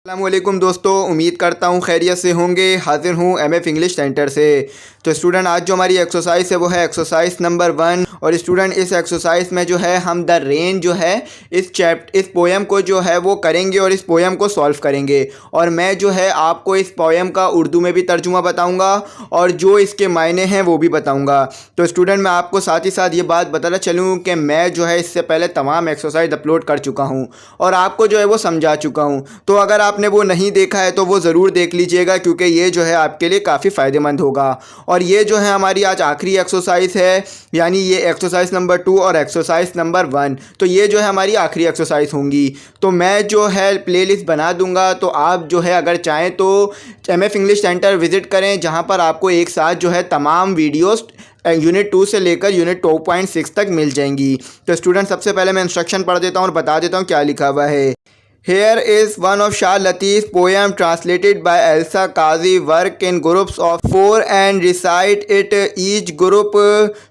अस्सलामुअलैकुम दोस्तों, उम्मीद करता हूँ खैरियत से होंगे। हाज़िर हूँ एमएफ इंग्लिश सेंटर से। तो स्टूडेंट, आज जो हमारी एक्सरसाइज है वो है एक्सरसाइज नंबर 1। और स्टूडेंट, इस एक्सरसाइज में जो है हम द रेन जो है इस पोएम को जो है वो करेंगे और इस पोएम को सॉल्व करेंगे। और मैं जो है आपको इस पोएम का उर्दू में भी तर्जुमा बताऊँगा और जो इसके मायने हैं वो भी बताऊँगा। तो स्टूडेंट, मैं आपको साथ ही साथ ये बात बताना चलूँ कि मैं जो है इससे पहले तमाम एक्सरसाइज अपलोड कर चुका हूँ और आपको जो है वो समझा चुका हूँ। तो अगर आपने वो नहीं देखा है तो वो ज़रूर देख लीजिएगा, क्योंकि ये जो है आपके लिए काफ़ी फ़ायदेमंद होगा। और ये जो है हमारी आज आखिरी एक्सरसाइज है, यानी ये एक्सरसाइज नंबर 2 और एक्सरसाइज नंबर 1। तो ये जो है हमारी आखिरी एक्सरसाइज होंगी। तो मैं जो है प्लेलिस्ट बना दूंगा, तो आप जो है अगर चाहें तो एमएफ इंग्लिश सेंटर विज़िट करें, जहां पर आपको एक साथ जो है तमाम वीडियोस यूनिट 2 से लेकर यूनिट 2.6 तक मिल जाएंगी। तो स्टूडेंट, सबसे पहले मैं इंस्ट्रक्शन पढ़ देता हूँ और बता देता हूँ क्या लिखा हुआ है। Here is one of Shah Latif's poem translated by Elsa Qazi. Work in groups of 4 and recite it. Each group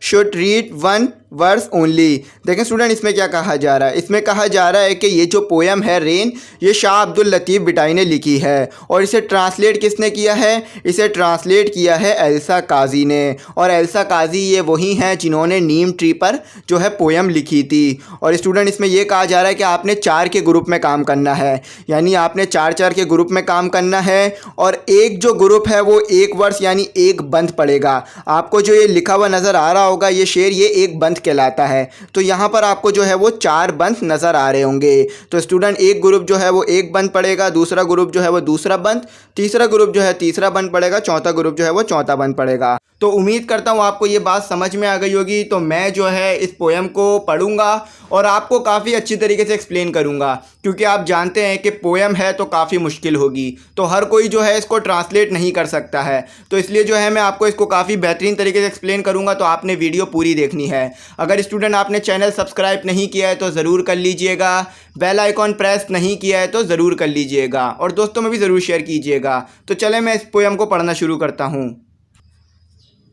should read one verse only. देखें स्टूडेंट, इसमें क्या कहा जा रहा है। इसमें कहा जा रहा है कि ये जो पोएम है रेन, ये शाह अब्दुल लतीफ़ बिटाई ने लिखी है और इसे ट्रांसलेट किसने किया है? इसे ट्रांसलेट किया है एल्सा काजी ने। और एल्सा काजी ये वही हैं जिन्होंने नीम ट्री पर जो है पोएम लिखी थी। और स्टूडेंट, इसमें यह कहा जा रहा है कि आपने 4 के ग्रुप में काम करना है, यानी आपने 4 के ग्रुप में काम करना है। और एक जो ग्रुप है वो एक वर्स यानी एक बंद पढ़ेगा। आपको जो ये लिखा हुआ नज़र आ रहा होगा, ये शेर, ये एक बंद कहलाता है। तो यहाँ पर आपको जो है वो 4 बंद नज़र आ रहे होंगे। तो स्टूडेंट, एक ग्रुप जो है वो एक बंद पढ़ेगा, दूसरा ग्रुप जो है वो दूसरा बंद, तीसरा ग्रुप जो है तीसरा बंद पढ़ेगा, चौथा ग्रुप जो है वो चौथा बंद पढ़ेगा। तो उम्मीद करता हूँ आपको ये बात समझ में आ गई होगी। तो मैं जो है इस पोएम को पढ़ूंगा और आपको काफ़ी अच्छी तरीके से एक्सप्लेन करूंगा, क्योंकि आप जानते हैं कि पोएम है तो काफ़ी मुश्किल होगी, तो हर कोई जो है इसको ट्रांसलेट नहीं कर सकता है। तो इसलिए जो है मैं आपको इसको काफ़ी बेहतरीन तरीके से एक्सप्लेन करूंगा। तो आपने वीडियो पूरी देखनी है। अगर स्टूडेंट आपने चैनल सब्सक्राइब नहीं किया है तो ज़रूर कर लीजिएगा, बेल आइकॉन प्रेस नहीं किया है तो ज़रूर कर लीजिएगा और दोस्तों में भी ज़रूर शेयर कीजिएगा। तो चलें मैं इस पोएम को पढ़ना शुरू करता हूँ।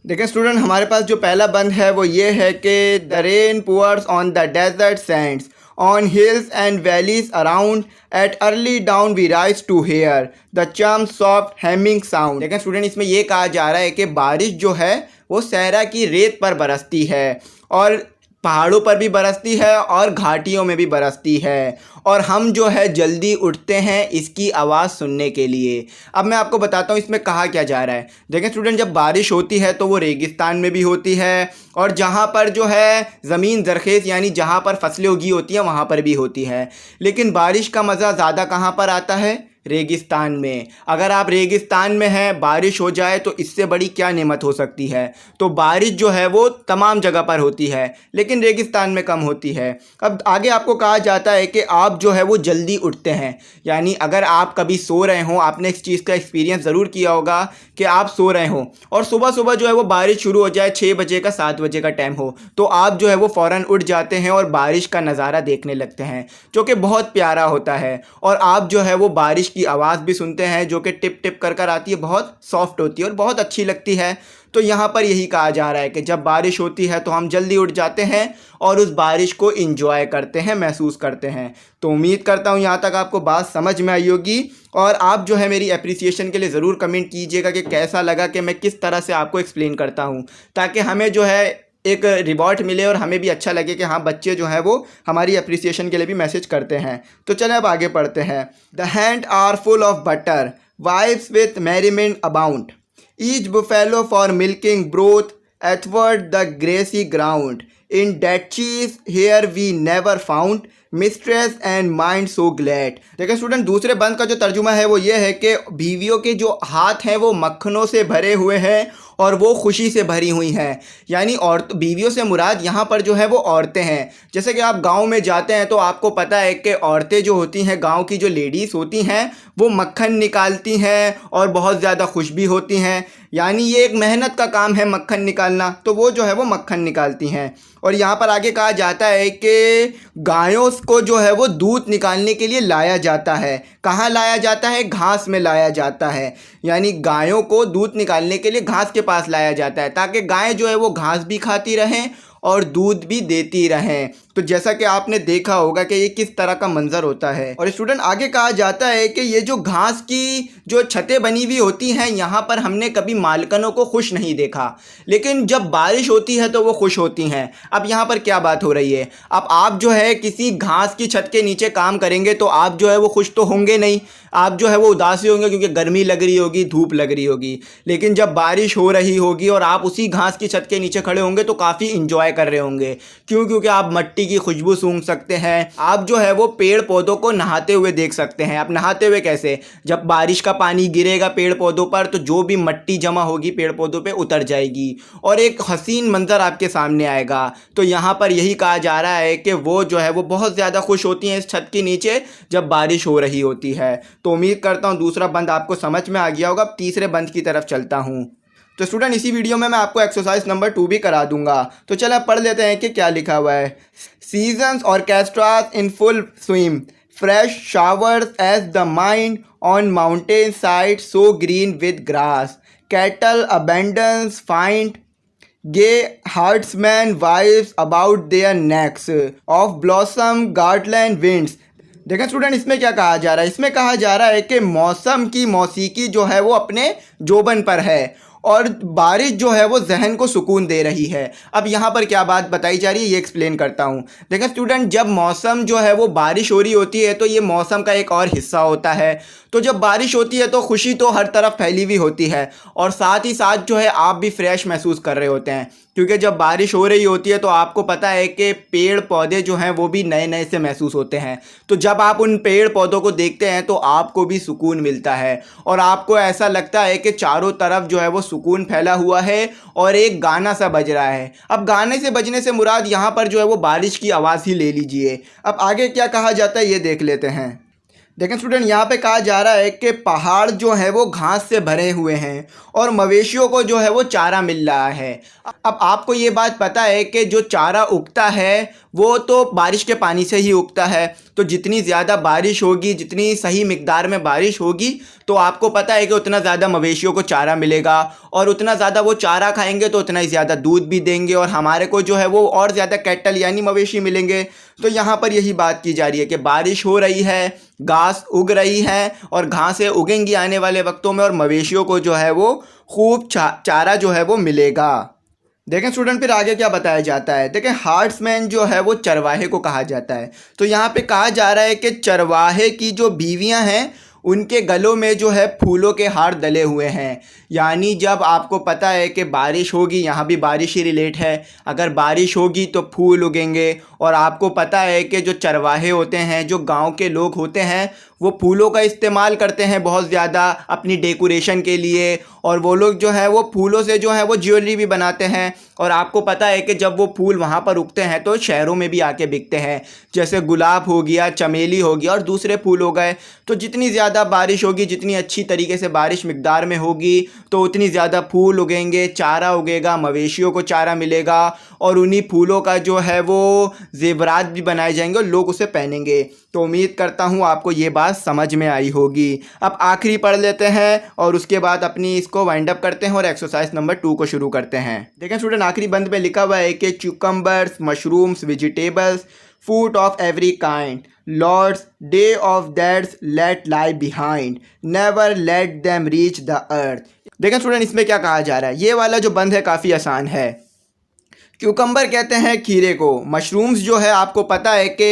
देखें स्टूडेंट, हमारे पास जो पहला बंद है वो ये है कि the rain pours on the desert sands on hills and valleys around at early dawn we rise to hear the chum soft humming sound. देखें स्टूडेंट, इसमें यह कहा जा रहा है कि बारिश जो है वो सहरा की रेत पर बरसती है और पहाड़ों पर भी बरसती है और घाटियों में भी बरसती है, और हम जो है जल्दी उठते हैं इसकी आवाज़ सुनने के लिए। अब मैं आपको बताता हूँ इसमें कहा क्या जा रहा है। देखें स्टूडेंट, जब बारिश होती है तो वो रेगिस्तान में भी होती है और जहाँ पर जो है ज़मीन ज़रखेज़ यानी जहाँ पर फसलें उगी होती हैं वहाँ पर भी होती है। लेकिन बारिश का मज़ा ज़्यादा कहाँ पर आता है? रेगिस्तान में। अगर आप रेगिस्तान में हैं, बारिश हो जाए तो इससे बड़ी क्या नेमत हो सकती है। तो बारिश जो है वो तमाम जगह पर होती है लेकिन रेगिस्तान में कम होती है। अब आगे आपको कहा जाता है कि आप जो है वो जल्दी उठते हैं, यानी अगर आप कभी सो रहे हो, आपने इस चीज़ का एक्सपीरियंस ज़रूर किया होगा कि आप सो रहे हो और सुबह सुबह जो है वो बारिश शुरू हो जाए, 6 बजे का 7 बजे का टाइम हो, तो आप जो है वो फ़ौरन उठ जाते हैं और बारिश का नज़ारा देखने लगते हैं, जो कि बहुत प्यारा होता है। और आप जो है वो बारिश की आवाज़ भी सुनते हैं जो कि टिप टिप कर कर आती है, बहुत सॉफ्ट होती है और बहुत अच्छी लगती है। तो यहाँ पर यही कहा जा रहा है कि जब बारिश होती है तो हम जल्दी उठ जाते हैं और उस बारिश को एंजॉय करते हैं, महसूस करते हैं। तो उम्मीद करता हूँ यहाँ तक आपको बात समझ में आई होगी और आप जो है मेरी अप्रिसिएशन के लिए ज़रूर कमेंट कीजिएगा कि कैसा लगा कि मैं किस तरह से आपको एक्सप्लेन करता हूँ, ताकि हमें जो है एक रिवॉर्ड मिले और हमें भी अच्छा लगे कि हाँ, बच्चे जो हैं वो हमारी अप्रिसिएशन के लिए भी मैसेज करते हैं। तो चलें अब आगे पढ़ते हैं। The hand are full of butter vibes with merriment abound each buffalo for milking broth earthward the grassy ground in date cheese here we never found mistress and mind so glad. देखिए student, दूसरे बंद का जो तर्जुमा है वो ये है कि बीवियों के जो हाथ हैं वो मक्खनों से भरे हुए हैं और वो खुशी से भरी हुई हैं। यानी बीवियों से मुराद यहाँ पर जो है वो औरतें हैं। जैसे कि आप गांव में जाते हैं तो आपको पता है कि औरतें जो होती हैं, गांव की जो लेडीज़ होती हैं, वो मक्खन निकालती हैं और बहुत ज़्यादा खुश भी होती हैं। यानी ये एक मेहनत का काम है मक्खन निकालना, तो वो जो है वो मक्खन निकालती हैं। और यहाँ पर आगे कहा जाता है कि गायों को जो है वो दूध निकालने के लिए लाया जाता है। कहाँ लाया जाता है? घास में लाया जाता है। यानी गायों को दूध निकालने के लिए घास के पास लाया जाता है, ताकि गायें जो है वो घास भी खाती रहें और दूध भी देती रहें। तो जैसा कि आपने देखा होगा कि ये किस तरह का मंजर होता है। और स्टूडेंट आगे कहा जाता है कि ये जो घास की जो छतें बनी हुई होती हैं यहाँ पर हमने कभी मालकनों को खुश नहीं देखा, लेकिन जब बारिश होती है तो वो खुश होती हैं। अब यहाँ पर क्या बात हो रही है, अब आप जो है किसी घास की छत के नीचे काम करेंगे तो आप जो है वो खुश तो होंगे नहीं, आप जो है वो उदास ही होंगे क्योंकि गर्मी लग रही होगी, धूप लग रही होगी। लेकिन जब बारिश हो रही होगी और आप उसी घास की छत के नीचे खड़े होंगे तो काफ़ी इंजॉय कर रहे होंगे। क्यों? क्योंकि आप मिट्टी की खुशबू सूंघ सकते हैं, आप जो है वो पेड़ पौधों को नहाते हुए देख सकते हैं। आप नहाते हुए कैसे? जब बारिश का पानी गिरेगा पेड़ पौधों पर तो जो भी मिट्टी जमा होगी पेड़ पौधों पे उतर जाएगी और एक हसीन मंजर आपके सामने आएगा। तो यहाँ पर यही कहा जा रहा है कि वो जो है वो बहुत ज़्यादा खुश होती हैं इस छत के नीचे जब बारिश हो रही होती है। तो उम्मीद करता हूँ दूसरा बंद आपको समझ में आ गया होगा। अब तीसरे बंद की तरफ चलता हूँ। तो स्टूडेंट इसी वीडियो में मैं आपको एक्सरसाइज नंबर 2 भी करा दूंगा। तो चलो पढ़ लेते हैं कि क्या लिखा हुआ है। Seasons orchestras in full swim, fresh showers as the mind on mountain side so green with grass, cattle abundance find gay herdsmen wives about their necks of blossom garland winds. देखें स्टूडेंट इसमें क्या कहा जा रहा है, इसमें कहा जा रहा है कि मौसम की मौसीकी जो है वो अपने जोबन पर है और बारिश जो है वो जहन को सुकून दे रही है। अब यहाँ पर क्या बात बताई जा रही है ये एक्सप्लेन करता हूँ। देखें स्टूडेंट जब मौसम जो है वो बारिश हो रही होती है तो ये मौसम का एक और हिस्सा होता है। तो जब बारिश होती है तो खुशी तो हर तरफ फैली हुई होती है और साथ ही साथ जो है आप भी फ्रेश महसूस कर रहे होते हैं, क्योंकि जब बारिश हो रही होती है तो आपको पता है कि पेड़ पौधे जो हैं वो भी नए नए से महसूस होते हैं। तो जब आप उन पेड़ पौधों को देखते हैं तो आपको भी सुकून मिलता है और आपको ऐसा लगता है कि चारों तरफ जो है वो सुकून फैला हुआ है और एक गाना सा बज रहा है। अब गाने से बजने से मुराद यहाँ पर जो है वो बारिश की आवाज़ ही ले लीजिए। अब आगे क्या कहा जाता है ये देख लेते हैं। देखें स्टूडेंट यहाँ पे कहा जा रहा है कि पहाड़ जो है वो घास से भरे हुए हैं और मवेशियों को जो है वो चारा मिल रहा है। अब आपको ये बात पता है कि जो चारा उगता है वो तो बारिश के पानी से ही उगता है। तो जितनी ज़्यादा बारिश होगी, जितनी सही मिकदार में बारिश होगी तो आपको पता है कि उतना ज़्यादा मवेशियों को चारा मिलेगा और उतना ज़्यादा वो चारा खाएंगे तो उतना ही ज़्यादा दूध भी देंगे और हमारे को जो है वो और ज़्यादा कैटल यानी मवेशी मिलेंगे। तो यहाँ पर यही बात की जा रही है कि बारिश हो रही है, घास उग रही है और घासें उगेंगी आने वाले वक्तों में और मवेशियों को जो है वो खूब चारा जो है वो मिलेगा। देखें स्टूडेंट फिर आगे क्या बताया जाता है। देखें हार्ट्समैन जो है वो चरवाहे को कहा जाता है। तो यहाँ पे कहा जा रहा है कि चरवाहे की जो बीवियाँ हैं उनके गलों में जो है फूलों के हार डले हुए हैं। यानी जब आपको पता है कि बारिश होगी, यहाँ भी बारिश ही रिलेट है, अगर बारिश होगी तो फूल उगेंगे और आपको पता है कि जो चरवाहे होते हैं, जो गांव के लोग होते हैं, वो फूलों का इस्तेमाल करते हैं बहुत ज़्यादा अपनी डेकोरेशन के लिए और वो लोग जो है वो फूलों से जो है वो ज्वेलरी भी बनाते हैं। और आपको पता है कि जब वो फूल वहाँ पर उगते हैं तो शहरों में भी आके बिकते हैं, जैसे गुलाब हो गया, चमेली हो गया और दूसरे फूल हो गए। तो जितनी ज़्यादा बारिश होगी, जितनी अच्छी तरीके से बारिश मिकदार में होगी तो उतनी ज़्यादा फूल उगेंगे, चारा उगेगा, मवेशियों को चारा मिलेगा और उन्हीं फूलों का जो है वो ज़ेवरात भी बनाए जाएंगे और लोग उसे पहनेंगे। तो उम्मीद करता हूँ आपको ये बात समझ में आई होगी। अब आखिरी पढ़ लेते हैं और उसके बाद अपनी इसको वाइंड अप करते हैं और एक्सरसाइज नंबर 2 को शुरू करते हैं। देखें स्टूडेंट आखिरी बंद में लिखा हुआ है कि cucumbers, mushrooms, vegetables, food of every kind, lords day of that's let lie behind, never let them reach the earth. देखें स्टूडेंट इसमें क्या कहा जा रहा है। ये वाला जो बंद है काफ़ी आसान है। क्यूकम्बर कहते हैं खीरे को, मशरूम्स जो है आपको पता है कि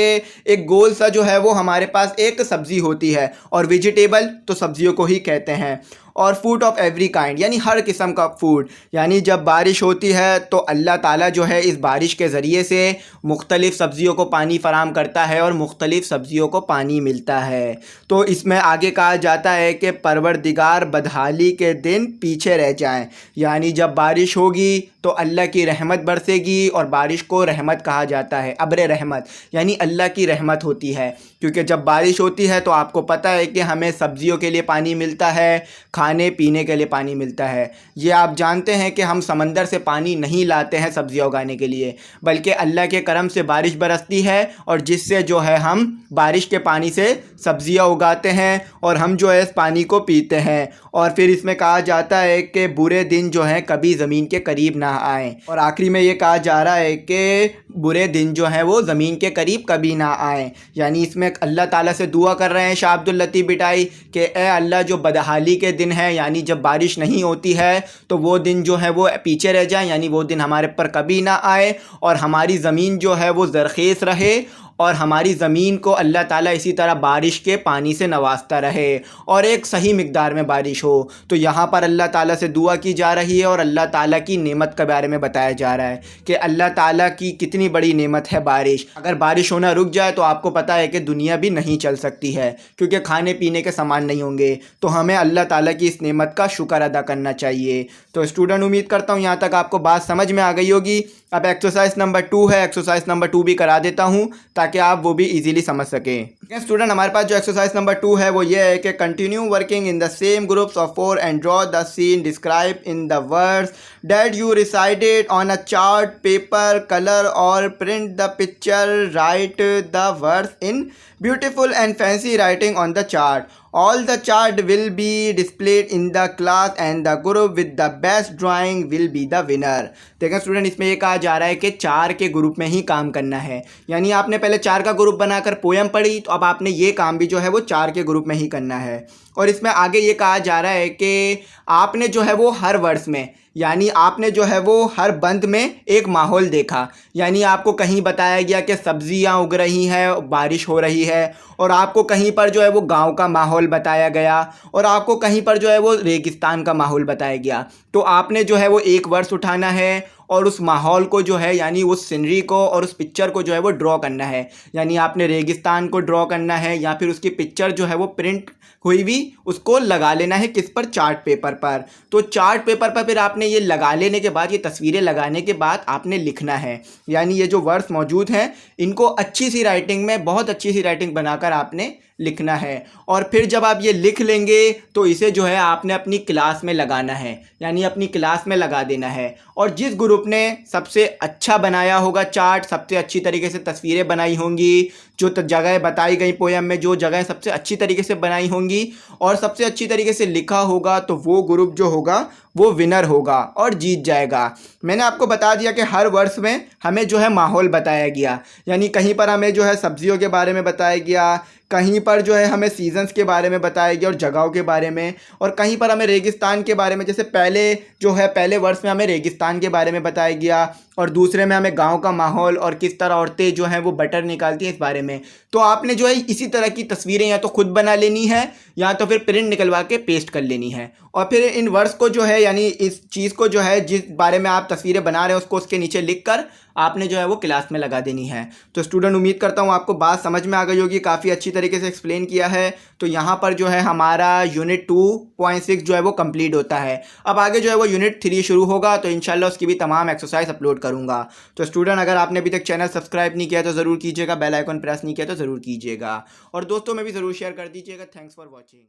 एक गोल सा जो है वो हमारे पास एक सब्ज़ी होती है और वेजिटेबल तो सब्जियों को ही कहते हैं और फूड ऑफ एवरी काइंड यानी हर किस्म का फूड। यानी जब बारिश होती है तो अल्लाह ताला जो है इस बारिश के ज़रिए से मुख्तलिफ़ सब्ज़ियों को पानी फ़राम करता है और मुख्तलिफ़ सब्ज़ियों को पानी मिलता है। तो इसमें आगे कहा जाता है कि परवरदिगार बदहाली के दिन पीछे रह जाएं। यानी जब बारिश होगी तो अल्लाह की रहमत बरसेगी और बारिश को रहमत कहा जाता है, अब्र रहमत यानी अल्लाह की रहमत होती है। क्योंकि जब बारिश होती है तो आपको पता है कि हमें सब्ज़ियों के लिए पानी मिलता है, खाने पीने के लिए पानी मिलता है। ये आप जानते हैं कि हम समंदर से पानी नहीं लाते हैं सब्जियां उगाने के लिए, बल्कि अल्लाह के करम से बारिश बरसती है और जिससे जो है हम बारिश के पानी से सब्जियां उगाते हैं और हम जो है इस पानी को पीते हैं। और फिर इसमें कहा जाता है कि बुरे दिन जो हैं कभी ज़मीन के करीब ना आएँ। और आखिरी में ये कहा जा रहा है कि बुरे दिन जो हैं वो ज़मीन के करीब कभी ना आएँ। यानी इसमें अल्लाह ताला से दुआ कर रहे हैं शाह अब्दुल लतीफ़ बिटाई कि ए अल्लाह, जो बदहाली के दिन है यानी जब बारिश नहीं होती है तो वो दिन जो है वो पीछे रह जाए, यानी वो दिन हमारे पर कभी ना आए और हमारी ज़मीन जो है वो ज़रख़ेज़ रहे और हमारी ज़मीन को अल्लाह ताला इसी तरह बारिश के पानी से नवाजता रहे और एक सही मिक़दार में बारिश हो। तो यहाँ पर अल्लाह ताला से दुआ की जा रही है और अल्लाह ताला की नेमत के बारे में बताया जा रहा है कि अल्लाह ताला की कितनी बड़ी नेमत है बारिश। अगर बारिश होना रुक जाए तो आपको पता है कि दुनिया भी नहीं चल सकती है, क्योंकि खाने पीने के सामान नहीं होंगे। तो हमें अल्लाह ताला की इस नेमत का शुक्र अदा करना चाहिए। तो स्टूडेंट, उम्मीद करता हूँ यहाँ तक आपको बात समझ में आ गई होगी। अब एक्सरसाइज नंबर 2 है, एक्सरसाइज नंबर 2 भी करा देता हूँ ताकि आप वो भी इजीली समझ सकें। स्टूडेंट, हमारे पास जो एक्सरसाइज नंबर 2 है वो ये है कि continue working in the same groups of 4 and draw the scene describe in the words that you recited on a chart paper, colour और print the picture, write the words in beautiful and fancy writing on the chart. All the chart will be displayed in the class and the group with the best drawing will be the winner. देखें student, इसमें ये कहा जा रहा है कि 4 के group में ही काम करना है। यानी आपने पहले 4 का ग्रुप बनाकर पोयम पढ़ी, तो अब आपने ये काम भी जो है वो 4 के ग्रुप में ही करना है। और इसमें आगे ये कहा जा रहा है कि आपने जो है वो हर वर्ड्स में, यानी आपने जो है वो हर बंद में एक माहौल देखा। यानी आपको कहीं बताया गया कि सब्जियां उग रही हैं, बारिश हो रही है, और आपको कहीं पर जो है वो गांव का माहौल बताया गया, और आपको कहीं पर जो है वो रेगिस्तान का माहौल बताया गया। तो आपने जो है वो एक वर्ड्स उठाना है और उस माहौल को जो है, यानी उस सीनरी को और उस पिक्चर को जो है वो ड्रॉ करना है। यानी आपने रेगिस्तान को ड्रॉ करना है या फिर उसकी पिक्चर जो है वो प्रिंट हुई भी उसको लगा लेना है किस पर, चार्ट पेपर पर। तो चार्ट पेपर पर फिर आपने ये लगा लेने के बाद, ये तस्वीरें लगाने के बाद आपने लिखना है। यानी ये जो वर्ड्स मौजूद हैं इनको अच्छी सी राइटिंग में, बहुत अच्छी सी राइटिंग बनाकर आपने लिखना है। और फिर जब आप ये लिख लेंगे तो इसे जो है आपने अपनी क्लास में लगाना है, यानी अपनी क्लास में लगा देना है। और जिस ग्रुप ने सबसे अच्छा बनाया होगा चार्ट, सबसे अच्छी तरीके से तस्वीरें बनाई होंगी, जो जगह बताई गई पोयम में जो जगह सबसे अच्छी तरीके से बनाई होंगी और सबसे अच्छी तरीके से लिखा होगा, तो वो ग्रुप जो होगा वो विनर होगा और जीत जाएगा। मैंने आपको बता दिया कि हर वर्ष में हमें जो है माहौल बताया गया, यानी कहीं पर हमें जो है सब्जियों के बारे में बताया गया, कहीं पर जो है हमें सीजन्स के बारे में बताया गया और जगहों के बारे में, और कहीं पर हमें रेगिस्तान के बारे में, जैसे पहले वर्ष में हमें रेगिस्तान के बारे में बताया गया और दूसरे में हमें गांव का माहौल और किस तरह औरतें जो हैं वो बटर निकालती हैं इस बारे में। तो आपने जो है इसी तरह की तस्वीरें या तो खुद बना लेनी है या तो फिर प्रिंट निकलवा के पेस्ट कर लेनी है, और फिर इन वर्ड्स को जो है, यानी इस चीज़ को जो है जिस बारे में आप तस्वीरें बना रहे हैं उसको उसके नीचे लिख कर आपने जो है वो क्लास में लगा देनी है। तो स्टूडेंट, उम्मीद करता हूँ आपको बात समझ में आ गई होगी, काफ़ी अच्छी तरीके से एक्सप्लेन किया है। तो यहाँ पर जो है हमारा यूनिट 2.6 जो है वो कंप्लीट होता है। अब आगे जो है वो यूनिट 3 शुरू होगा, तो इंशाल्लाह उसकी भी तमाम एक्सरसाइज अपलोड करूँगा। तो स्टूडेंट, अगर आपने अभी तक चैनल सब्सक्राइब नहीं किया तो ज़रूर कीजिएगा, बेल आइकन प्रेस नहीं किया तो ज़रूर कीजिएगा, और दोस्तों में भी ज़रूर शेयर कर दीजिएगा। Thanks for watching.